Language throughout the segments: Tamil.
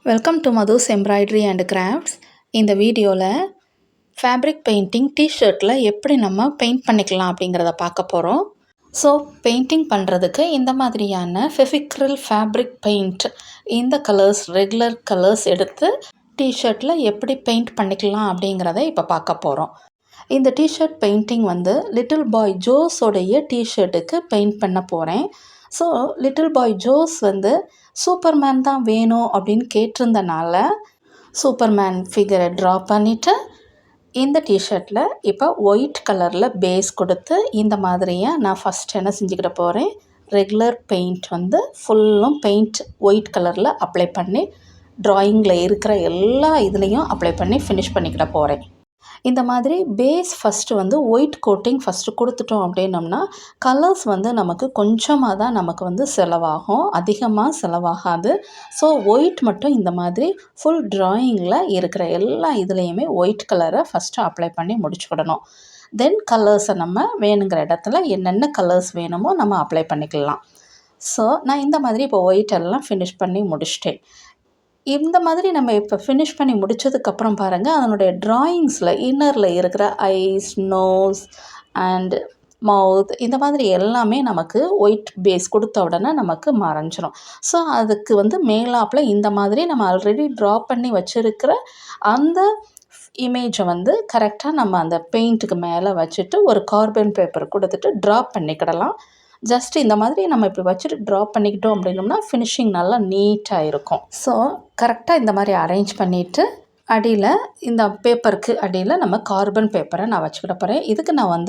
Welcome to Madhu's embroidery and crafts. இந்த வீடியோவில் ஃபேப்ரிக் பெயிண்டிங் டிஷர்ட்டில் எப்படி நம்ம பெயிண்ட் பண்ணிக்கலாம் அப்படிங்கிறத பார்க்க போகிறோம். ஸோ பெயிண்டிங் பண்ணுறதுக்கு இந்த மாதிரியான ஃபெவிக்ரில் ஃபேப்ரிக் பெயிண்ட், இந்த கலர்ஸ் ரெகுலர் கலர்ஸ் எடுத்து டிஷர்ட்டில் எப்படி பெயிண்ட் பண்ணிக்கலாம் அப்படிங்கிறத இப்போ பார்க்க போகிறோம். இந்த டிஷர்ட் பெயிண்டிங் லிட்டில் பாய் ஜோஸோடைய டிஷர்ட்டுக்கு பெயிண்ட் பண்ண போகிறேன். So little boy Jose Superman தான் வேணும் அப்படின்னு கேட்டிருந்தனால சூப்பர்மேன் ஃபிகரை ட்ரா பண்ணிவிட்டு இந்த டிஷர்ட்டில் இப்போ ஒயிட் கலரில் பேஸ் கொடுத்து இந்த மாதிரியை நான் ஃபஸ்ட் என்ன செஞ்சுக்கிட போகிறேன், ரெகுலர் பெயிண்ட் ஃபுல்லும் பெயிண்ட் ஒயிட் கலரில் அப்ளை பண்ணி ட்ராயிங்கில் இருக்கிற எல்லா இதுலேயும் அப்ளை பண்ணி ஃபினிஷ் பண்ணிக்கிட போகிறேன். இந்த மாதிரி base first white coating first கொடுத்துட்டோம் அப்படின்னோம்னா கலர்ஸ் நமக்கு கொஞ்சமாக தான் நமக்கு செலவாகும், அதிகமாக செலவாகாது. ஸோ ஒயிட் மட்டும் இந்த மாதிரி ஃபுல் ட்ராயிங்கில் இருக்கிற எல்லா இதுலேயுமே ஒயிட் கலரை ஃபஸ்ட்டு அப்ளை பண்ணி முடிச்சுக்கிடணும். தென் கலர்ஸை நம்ம வேணுங்கிற இடத்துல என்னென்ன கலர்ஸ் வேணுமோ நம்ம அப்ளை பண்ணிக்கலாம். ஸோ நான் இந்த மாதிரி இப்போ ஒயிட் எல்லாம் ஃபினிஷ் பண்ணி முடிச்சிட்டேன். இந்த மாதிரி நம்ம இப்போ ஃபினிஷ் பண்ணி முடித்ததுக்கப்புறம் பாருங்கள், அதனுடைய ட்ராயிங்ஸில் இன்னரில் இருக்கிற ஐஸ், நோஸ் அண்ட் மவுத் இந்த மாதிரி எல்லாமே நமக்கு ஒயிட் பேஸ் கொடுத்த உடனே நமக்கு மறைஞ்சிரும். ஸோ அதுக்கு மேலாப்பில் இந்த மாதிரி நம்ம ஆல்ரெடி ட்ரா பண்ணி வச்சுருக்கிற அந்த இமேஜை கரெக்டாக நம்ம அந்த பெயிண்ட்டுக்கு மேலே வச்சுட்டு ஒரு கார்பன் பேப்பர் கொடுத்துட்டு ட்ரா பண்ணிக்கிடலாம். ஜஸ்ட் இந்த மாதிரி நம்ம இப்படி வச்சுட்டு ட்ரா பண்ணிக்கிட்டோம் அப்படின்னோம்னா ஃபினிஷிங் நல்லா நீட்டாக இருக்கும். ஸோ கரெக்டாக இந்த மாதிரி அரேஞ்ச் பண்ணிவிட்டு அடியில் இந்த பேப்பருக்கு அடியில் நம்ம கார்பன் பேப்பரை நான் வச்சுக்கிட போகிறேன். இதுக்கு நான்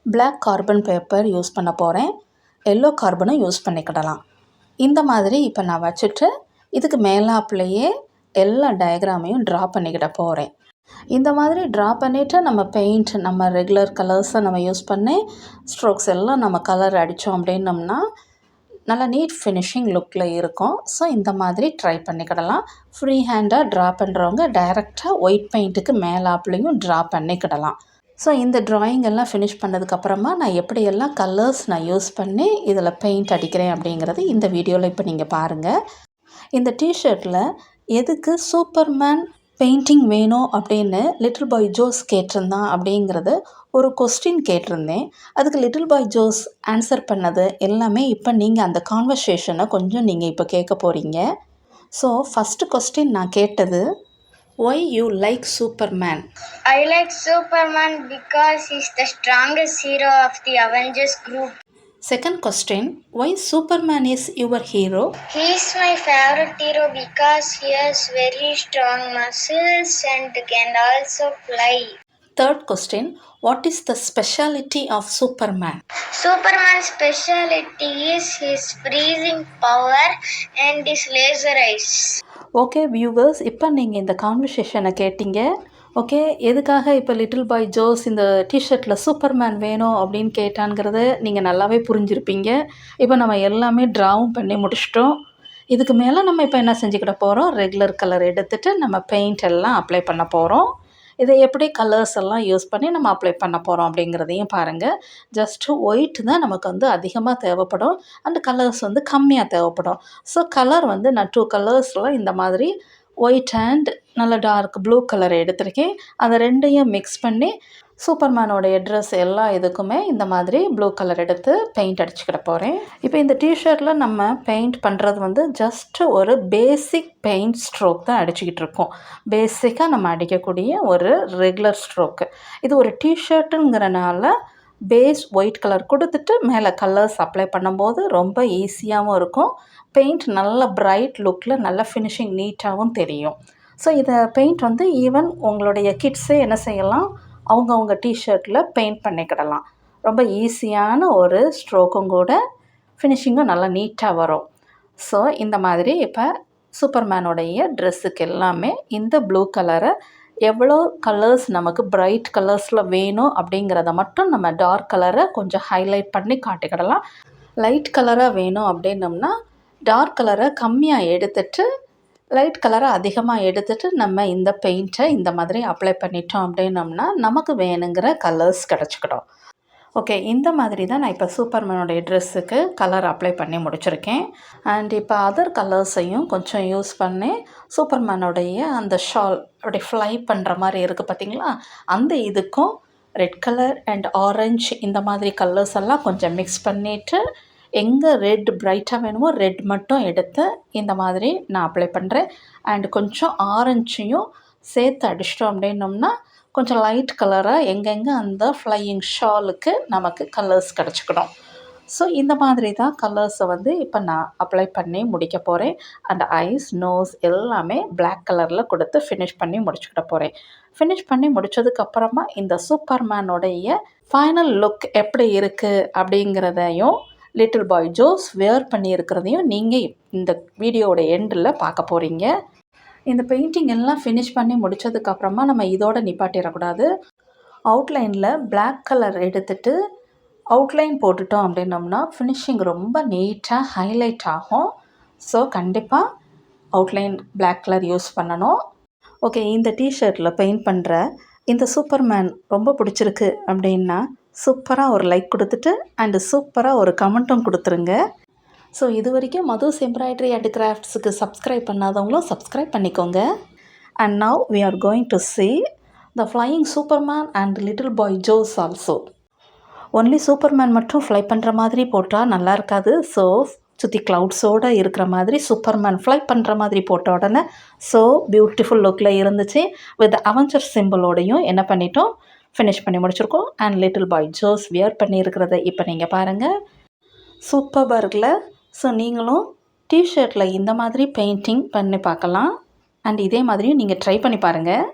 பிளாக் கார்பன் பேப்பர் யூஸ் பண்ண போகிறேன். எல்லோ கார்பனும் யூஸ் பண்ணிக்கிடலாம். இந்த மாதிரி இப்போ நான் வச்சுட்டு இதுக்கு மேலாப்புலையே எல்லா டயக்ராமையும் ட்ரா பண்ணிக்கிட போகிறேன். இந்த மாதிரி ட்ரா பண்ணிவிட்டு நம்ம பெயிண்ட் நம்ம ரெகுலர் கலர்ஸை நம்ம யூஸ் பண்ணி ஸ்ட்ரோக்ஸ் எல்லாம் நம்ம கலர் அடித்தோம் அப்படின்னோம்னா நல்லா நீட் ஃபினிஷிங் லுக்கில் இருக்கும். ஸோ இந்த மாதிரி ட்ரை பண்ணிக்கிடலாம். ஃப்ரீ ஹேண்டாக ட்ரா பண்ணுறவங்க டைரெக்டாக ஒயிட் பெயிண்ட்டுக்கு மேலாப்லேயும் ட்ரா பண்ணிக்கிடலாம். ஸோ இந்த ட்ராயிங் எல்லாம் ஃபினிஷ் பண்ணதுக்கப்புறமா நான் எப்படியெல்லாம் கலர்ஸ் நான் யூஸ் பண்ணி இதில் பெயிண்ட் அடிக்கிறேன் அப்படிங்கிறது இந்த வீடியோவில் இப்போ நீங்கள் பாருங்கள். இந்த டிஷர்ட்டில் எதுக்கு சூப்பர்மேன் பெயிண்டிங் வேணும் அப்படின்னு லிட்டில் பாய் ஜோஸ் கேட்டிருந்தான் அப்படிங்கிறது ஒரு கொஸ்டின் கேட்டிருந்தேன். அதுக்கு லிட்டில் பாய் ஜோஸ் ஆன்சர் பண்ணது எல்லாமே இப்போ நீங்கள் அந்த கான்வர்சேஷனை கொஞ்சம் நீங்கள் இப்போ கேட்க போகிறீங்க. ஸோ ஃபஸ்ட்டு கொஸ்டின் நான் கேட்டது, why you like Superman? I like Superman because he's the strongest hero of the Avengers group. Second question, why Superman is your hero? He's my favorite hero because he has very strong muscles and can also fly. Third question, what is the speciality of Superman? Superman's speciality is his freezing power and his laser eyes. Okay viewers, இப்போ நீங்கள் இந்த கான்வர்சேஷனை கேட்டீங்க. ஓகே, எதுக்காக இப்போ லிட்டில் பாய் ஜோஸ் இந்த டிஷர்ட்டில் சூப்பர்மேன் வேணும் அப்படின்னு கேட்டான்ங்கிறத நீங்கள் நல்லாவே புரிஞ்சிருப்பீங்க. இப்போ நம்ம எல்லாமே ட்ராவும் பண்ணி முடிச்சிட்டோம். இதுக்கு மேலே நம்ம இப்போ என்ன செஞ்சுக்கிட போகிறோம், ரெகுலர் கலர் எடுத்துகிட்டு நம்ம பெயிண்ட் எல்லாம் அப்ளை பண்ண போகிறோம். இதை எப்படி கலர்ஸ் எல்லாம் யூஸ் பண்ணி நம்ம அப்ளை பண்ண போகிறோம் அப்படிங்கிறதையும் பாருங்கள். ஜஸ்ட்டு ஒயிட் தான் நமக்கு அதிகமாக தேவைப்படும் அண்ட் கலர்ஸ் கம்மியாக தேவைப்படும். ஸோ கலர் நான் 2 கலர்ஸில் இந்த மாதிரி ஒயிட் அண்ட் நல்ல டார்க் ப்ளூ கலரை எடுத்திருக்கேன். அதை ரெண்டையும் மிக்ஸ் பண்ணி சூப்பர்மேனோடைய ட்ரெஸ் எல்லா இதுக்குமே இந்த மாதிரி ப்ளூ கலர் எடுத்து பெயிண்ட் அடிச்சுக்கிட போகிறேன். இப்போ இந்த டிஷர்ட்டில் நம்ம பெயிண்ட் பண்ணுறது ஜஸ்ட்டு ஒரு பேசிக் பெயிண்ட் ஸ்ட்ரோக் தான் அடிச்சுக்கிட்டு இருக்கோம். பேசிக்காக நம்ம அடிக்கக்கூடிய ஒரு ரெகுலர் ஸ்ட்ரோக்கு. இது ஒரு டிஷர்ட்டுங்கிறனால பேஸ் ஒயிட் கலர் கொடுத்துட்டு மேலே கலர்ஸ் அப்ளை பண்ணும்போது ரொம்ப ஈஸியாகவும் இருக்கும். பெயிண்ட் நல்ல பிரைட் லுக்கில் நல்ல ஃபினிஷிங் நீட்டாகவும் தெரியும். ஸோ இதை பெயிண்ட் ஈவன் உங்களுடைய கிட்ஸே என்ன செய்யலாம், அவங்கவுங்க டிஷர்ட்டில் பெயிண்ட் பண்ணிக்கிடலாம். ரொம்ப ஈஸியான ஒரு ஸ்ட்ரோக்கும் கூட, ஃபினிஷிங்கும் நல்லா நீட்டாக வரும். ஸோ இந்த மாதிரி இப்போ சூப்பர்மேனோடைய ட்ரெஸ்ஸுக்கு எல்லாமே இந்த ப்ளூ கலரை எவ்வளோ கலர்ஸ் நமக்கு பிரைட் கலர்ஸில் வேணும் அப்படிங்கிறத மட்டும் நம்ம டார்க் கலரை கொஞ்சம் ஹைலைட் பண்ணி காட்டிக்கிடலாம். லைட் கலராக வேணும் அப்படின்னோம்னா டார்க் கலரை கம்மியாக எடுத்துட்டு லைட் கலரை அதிகமாக எடுத்துகிட்டு நம்ம இந்த பெயிண்ட்டை இந்த மாதிரி அப்ளை பண்ணிட்டோம் அப்படின்னோம்னா நமக்கு வேணுங்கிற கலர்ஸ் கிடச்சிக்கிடும். ஓகே, இந்த மாதிரி தான் நான் இப்போ சூப்பர்மேனுடைய ட்ரெஸ்ஸுக்கு கலர் அப்ளை பண்ணி முடிச்சிருக்கேன். அண்ட் இப்போ அதர் கலர்ஸையும் கொஞ்சம் யூஸ் பண்ணி சூப்பர்மேனுடைய அந்த ஷால் அப்படி ஃப்ளை பண்ணுற மாதிரி இருக்குது பார்த்தீங்களா, அந்த இதுக்கும் ரெட் கலர் அண்ட் ஆரஞ்ச் இந்த மாதிரி கலர்ஸ் எல்லாம் கொஞ்சம் மிக்ஸ் பண்ணிவிட்டு எங்கே ரெட் பிரைட்டாக வேணுமோ ரெட் மட்டும் எடுத்து இந்த மாதிரி நான் அப்ளை பண்ணுறேன். அண்ட் கொஞ்சம் ஆரஞ்சையும் சேர்த்து அடிச்சிட்டோம் அப்படின்னோம்னா கொஞ்சம் லைட் கலராக எங்கெங்கே அந்த ஃப்ளையிங் ஷாலுக்கு நமக்கு கலர்ஸ் கிடச்சிக்கணும். ஸோ இந்த மாதிரி தான் கலர்ஸை வந்து இப்போ நான் அப்ளை பண்ணி முடிக்க போகிறேன். அண்ட் ஐஸ், நோஸ் எல்லாமே பிளாக் கலரில் கொடுத்து ஃபினிஷ் பண்ணி முடிச்சுக்கிட போகிறேன். ஃபினிஷ் பண்ணி முடித்ததுக்கப்புறமா இந்த சூப்பர்மேனுடைய ஃபைனல் லுக் எப்படி இருக்குது அப்படிங்கிறதையும் லிட்டில் பாய் ஜோஸ் வேர் பண்ணியிருக்கிறதையும் நீங்கள் இந்த வீடியோவோட எண்டில் பார்க்க போகிறீங்க. இந்த பெயிண்டிங் எல்லாம் ஃபினிஷ் பண்ணி முடித்ததுக்கப்புறமா நம்ம இதோட நிப்பாட்டிடக்கூடாது. அவுட்லைனில் பிளாக் கலர் எடுத்துகிட்டு அவுட்லைன் போட்டுட்டோம் அப்படின்னோம்னா ஃபினிஷிங் ரொம்ப நீட்டாக ஹைலைட் ஆகும். ஸோ கண்டிப்பாக அவுட்லைன் பிளாக் கலர் யூஸ் பண்ணணும். ஓகே, இந்த டிஷர்ட்டில் பெயிண்ட் பண்ணுற இந்த சூப்பர்மேன் ரொம்ப பிடிச்சிருக்கு அப்படின்னா சூப்பராக ஒரு லைக் கொடுத்துட்டு அண்டு சூப்பராக ஒரு கமெண்ட்டும் கொடுத்துருங்க. ஸோ இது வரைக்கும் மதுஸ் எம்ப்ராய்டரி அண்ட் கிராஃப்ட்ஸுக்கு சப்ஸ்கிரைப் பண்ணாதவங்களும் சப்ஸ்கிரைப் பண்ணிக்கோங்க. And now we are going to see the flying Superman and little boy Joes also. Only Superman மட்டும் ஃப்ளை பண்ணுற மாதிரி போட்டால் நல்லா இருக்காது. ஸோ சுற்றி க்ளவுட்ஸோடு இருக்கிற மாதிரி சூப்பர்மேன் ஃப்ளை பண்ணுற மாதிரி போட்ட உடனே ஸோ பியூட்டிஃபுல் லுக்கில் இருந்துச்சு. வித் அவெஞ்சர் சிம்பிளோடையும் என்ன பண்ணிட்டோம், ஃபினிஷ் பண்ணி முடிச்சிருக்கோம். அண்ட் லிட்டில் பாய் ஜோஸ் வியர் பண்ணியிருக்கிறத இப்போ நீங்கள் பாருங்கள், சூப்பராக இருக்குல்ல. ஸோ நீங்களும் டிஷர்ட்டில் இந்த மாதிரி பெயிண்டிங் பண்ணி பார்க்கலாம். அண்ட் இதே மாதிரியும் நீங்கள் ட்ரை பண்ணி பாருங்கள்.